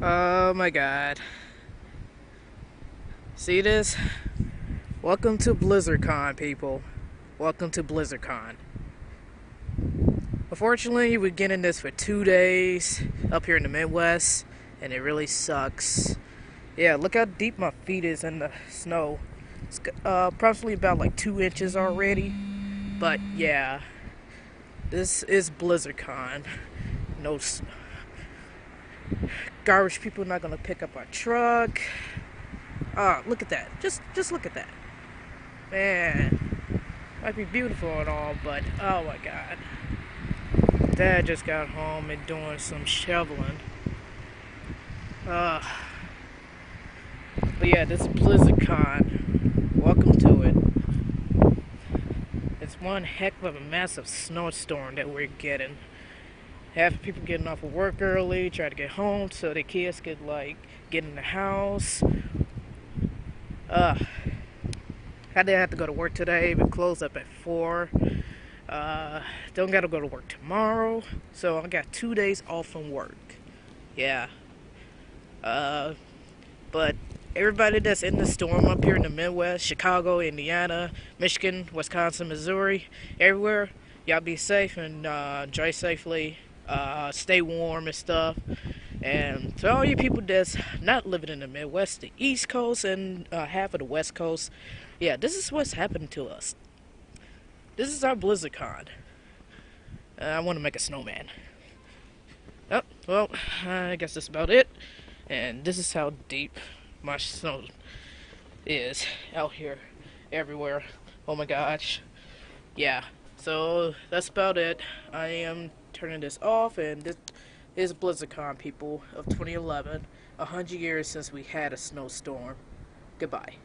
Oh my god. See this? Welcome to BlizzardCON, people. Welcome to BlizzardCON. Unfortunately, we're getting this for 2 days up here in the Midwest, and it really sucks. Yeah, look how deep my feet is in the snow. It's probably about like 2 inches already. But yeah, this is BlizzardCON. No garbage people not gonna pick up our truck. Look at that. Just look at that. Man, might be beautiful and all, but oh my god. Dad just got home and doing some shoveling. Uh, but yeah, this is BlizzardCon. Welcome to it. It's one heck of a massive snowstorm that we're getting. Half people getting off of work early, try to get home so their kids could get in the house. I didn't have to go to work today. We closed up at 4. Don't gotta go to work tomorrow, so I got 2 days off from work. Yeah. But everybody that's in the storm up here in the Midwest, Chicago, Indiana, Michigan, Wisconsin, Missouri, everywhere, y'all be safe and drive safely. Stay warm and stuff. And to all you people that's not living in the Midwest, the East Coast and half of the West Coast, yeah, this is what's happening to us. This is our BlizzardCon. I want to make a snowman. Oh, well, I guess that's about it. And this is how deep my snow is out here, everywhere. Oh my gosh. Yeah, so that's about it. I am turning this off, and this is BlizzardCon, people, of 2011. 100 years since we had a snowstorm. Goodbye.